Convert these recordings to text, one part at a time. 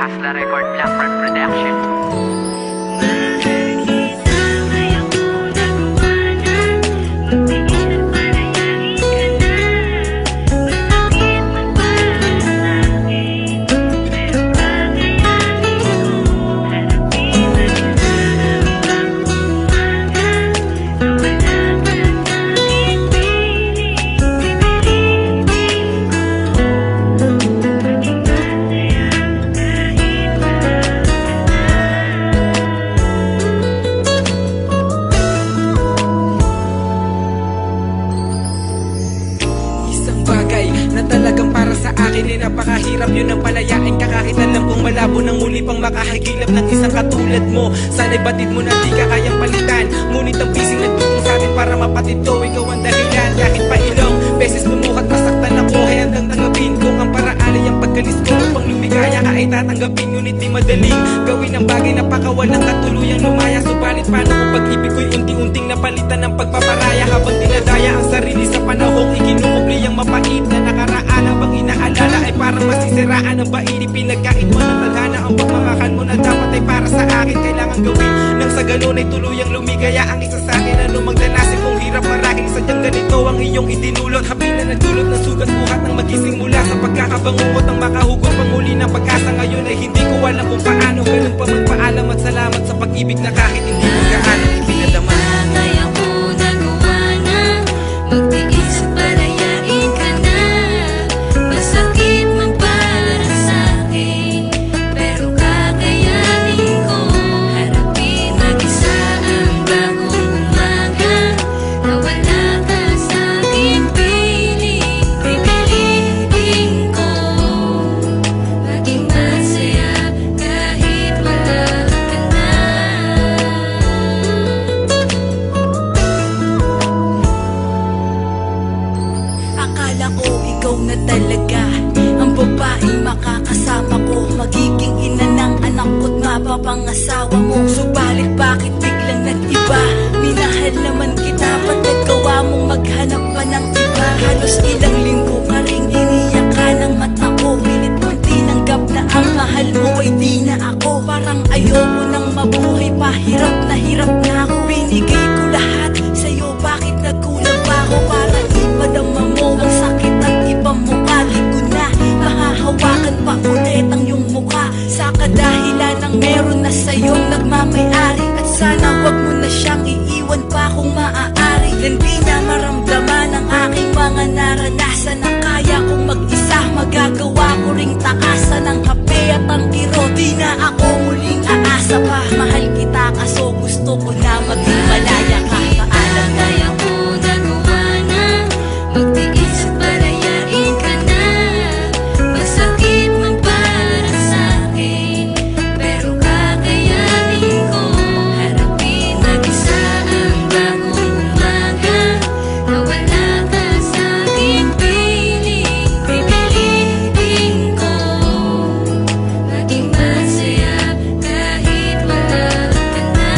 Hasla Record Blackbird Production. Na talagang para sa akin ay napakahirap yun ang palayain ka kahit alam kong malabo nang muli pang makahagilap ng isang katulad mo. Sana'y batid mo na di ka kayang palitan, ngunit ang pising nagtutong sa atin para mapatid to. Ikaw ang dahilan kahit pa ilang beses lumuhat masaktan ako, ay handang tanggapin kung ang paraan ay ang pagkalis ko. Upang lumigaya ka ay tatanggapin, ngunit di madaling gawin ang bagay na pakawalang katuluyang lumaya. Subalit paano kung pag-ibig ko'y unti-unting napalitan ng pagpaparaya, habang dinadaya ang sarili sa panahong ikinukubli ang mapait na nakaraan. Habang inaalala ay parang masisiraan ang baini, pinagkait mo ng tadhana. Ang pagmamahal mo na dapat ay para sa akin kailangan gawin, nang sa ganun ay tuluyang lumigaya ang isa sa akin. Ano magdanasin kung hirap marahil sadyang ganito ang iyong idinulot. Habi na nagdulot ng sugat buhat ng magising mula sa pagkakabangungot ng makahugot panguli ng pag-asa. Ngayon ay hindi ko alam kung paano ganun pa magpaalam at salamat sa pag-ibig na kahit hindi mo gaano ipinadama. Ikaw na talaga ang babaeng makakasama ko, magiging ina ng anak ko't mapapangasawa mo. Subalit bakit biglang nag-iba? Minahal naman kita, ba't nagawa mong maghanap pa ng iba? Halos ilang linggo ka ring iniyak ka ng mata ko, pilit mong tinanggap na ang mahal mo ay di na ako. Parang ayoko nang mabuhay pa, hirap na ako. Binigay ko lahat sa'yo, bakit nagkulang pa ako? Para ipadama mo ang sakit at ibang mukha, di ko na mahahawakan pa ulit ang iyong mukha. Sa kadahilan ng meron na sa'yong nagmamayari, at sana wag mo na siyang iiwan pa kung maaari. Hindi na maramdaman ang aking mga naranasan, na kaya kong mag-isa, magagawa ko ring takasan ng kape at ang kiro. Di na ako muling aasa pa, mahal kita kaso gusto ko na maging malaya ka. Paalam na ako nagawa na magtiis at palayain ka na. Masakit man para sa'kin, pero kakayanin ko harapin mag-isa ang bagong umaga. Na wala ka sa'king piling, pipilitin ko maging masaya kahit wala ka na.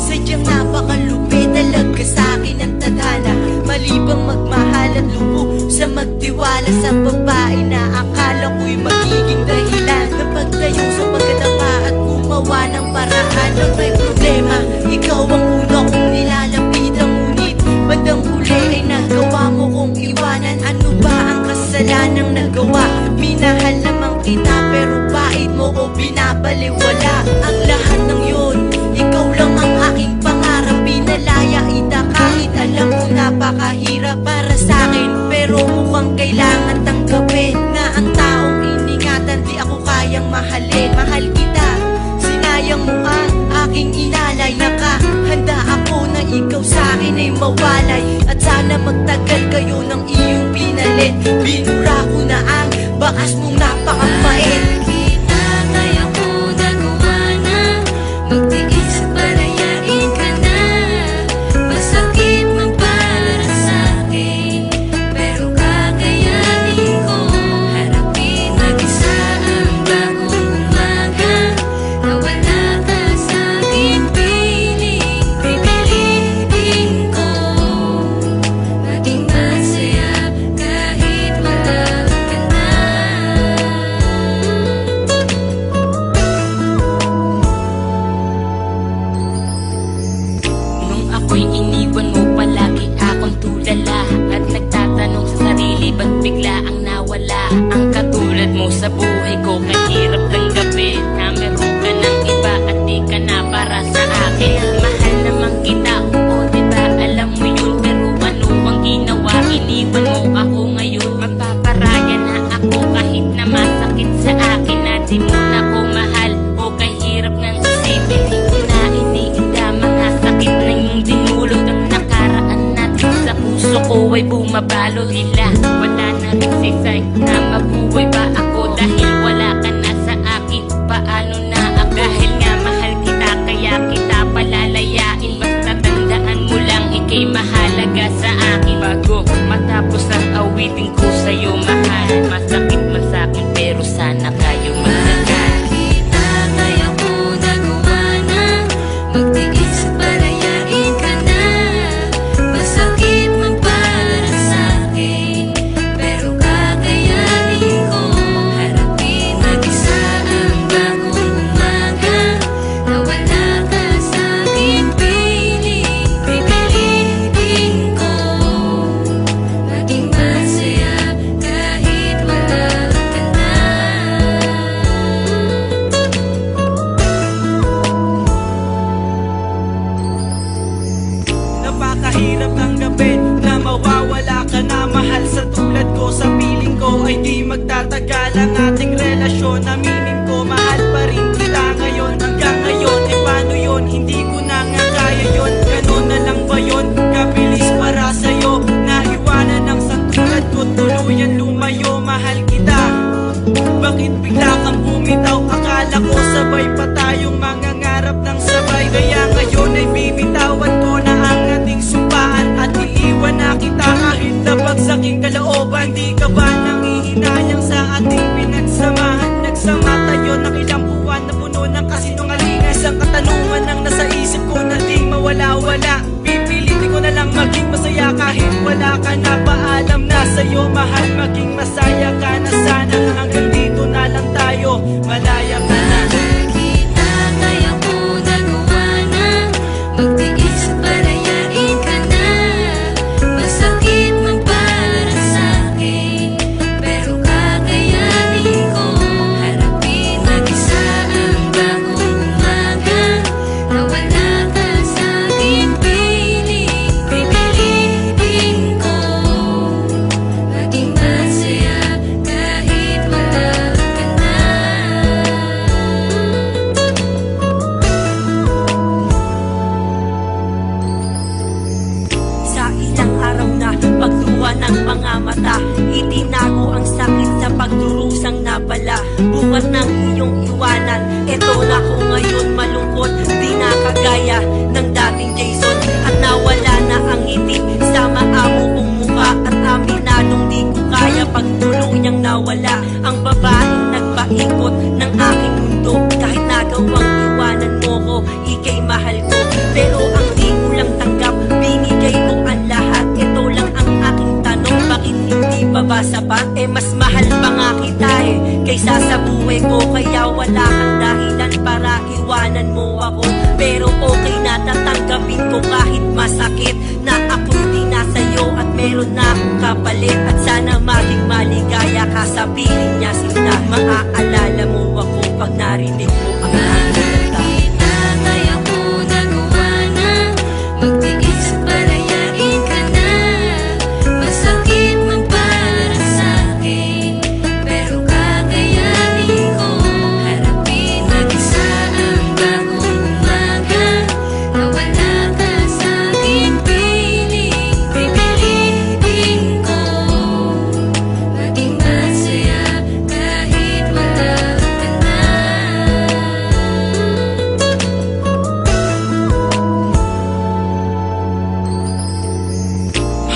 Sadyang napakalupit talaga sa'kin ang tadhana, malibang magmahal at lubog sa magtiwala sa babae na akala ko'y magiging dahilan na pagtayo sa pagkatapa at gumawa ng paraan. Nang may problema, ikaw ang una kong nilalapitan, ngunit bandang huli ay nagawa mo kong iwanan. Ano ba ang kasalanang nagawa? Minahal naman kita pero bait mo ko binabaliwala. Ang lahat ng yun, ikaw lang ang aking pangarap. Pinalaya ita kahit alam ko napakahirap para sa'kin, pero mukhang kailangan tanggapin na ang taong iningatan di ako kayang mahalin. Mahal kita, sinayang mo ang aking inalay. Nakahanda ako na ikaw sa'kin ay mawalay, at sana magtagal kayo ng iyong pinalit. Binura ko na ang bakas mong napakapait. Kaya ko nagawa na magtiis at palayain ka na. Masakit man para sa'kin, pero kakayanin ko harapin mag-isa ang bagong umaga. Na wala ka sa'king piling, pipilitin ko ay bumabalo tila. Wala na rin sisay na mabuhay pa ako. Dahil wala ka na sa akin, paano na ako? Dahil nga mahal kita, kaya kita palalayain. Basta tandaan mo lang, ika'y mahalaga sa akin. Bago matapos ang awitin ko sa'yo, mahal. Masakit man sa'kin, pero sana kayo magtagal. Napakahirap tanggapin na mawawala ka na, mahal. Sa tulad ko, sa piling ko ay di magtatagal ang ating relasyon. Aminin ko, mahal pa rin kita ngayon. Hanggang ngayon, paano yun? Hindi ko na nga kaya yun. Ganun na lang ba yun? Kabilis para sa'yo, naiwanan ng sa tulad ko, tuluyan lumayo. Mahal kita, bakit bigla kang bumitaw? Akala ko sabay pa tayong mangangarap ng sabay. Kaya ngayon ay binitawan ko na ang ating sumpaan at iiwan na kita kahit labag sa aking kalooban. Di ka ba nangihinayang sa ating pinagsamahan? Nagsama tayo ng ilang buwan na puno ng kasinungalingan. Isang katanungan ang nasa isip ko na di mawala-wala. Pipilitin ko na lang maging masaya kahit wala ka na. Paalam na sa'yo, mahal, maging masaya ka na sana. Hanggang dito na lang tayo, malaya ka na. Pagluha ng mga mata, itinago ang sakit sa pagdurusang napala. Bukas ng iyong iwanan, eto na ko ngayon malungkot. Di na kagaya ng dating Jason at nawala na ang ngiti sa maamo kong mukha. At aminadong di ko kaya pagtuluyang nawala ang babaeng nagpaikot ng aking mundo. Kahit nagawang iwanan mo ko, ika'y mahal ko, pero ang di ko lang tanggap, binigay ko ang lahat. Ito lang ang aking tanong, bakit hindi pa ba sapat? Mas mahal pa nga kita kaysa sa buhay ko. Kaya wala kang dahilan para iwanan mo ako. Pero okay na, tatanggapin ko kahit masakit na ako di na sa'yo at meron na akong kapalit. At sana maging maligaya ka sa piling niya, sinta. Maaalala mo ako pag narinig mo ang aking kanta.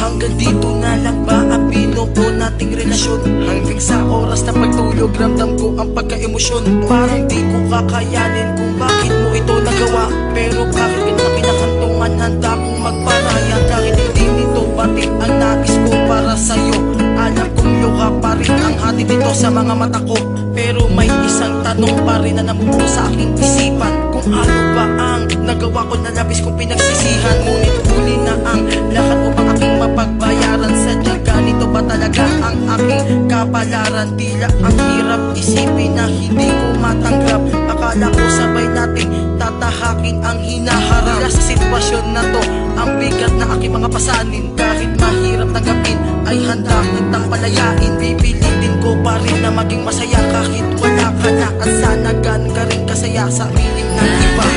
Hanggang dito na lang ba ang binuo nating relasyon? Hanggang sa oras na pagtulog, ramdam ko ang pagka-emosyon. Parang di ko kakayanin kung bakit mo ito nagawa. Pero kahit kita pinakantungan, handa kong magparaya. Kahit hindi nito batid ang nais ko para sa'yo. Alam kong luha pa rin ang hati dito sa mga mata ko. Pero may isang tanong pa rin na namumuno sa aking isipan. Kung ano ba ang nagawa ko na labis kong pinagsisihan. Ngunit huli na ang lahat upang aking mapagbayaran. Sadyang ganito ba talaga ang aking kapalaran? Tila ang hirap isipin na hindi ko matanggap. Akala ko sabay nating tatahakin ang hinaharap. Dahil sa sitwasyon na to, ang bigat na aking mga pasanin. Kahit mahirap tanggapin, ay handa kitang palayain. Pipilitin ko pa rin na maging masaya kahit wala ka na. At sana gan ka rin kasaya sa piling ng iba.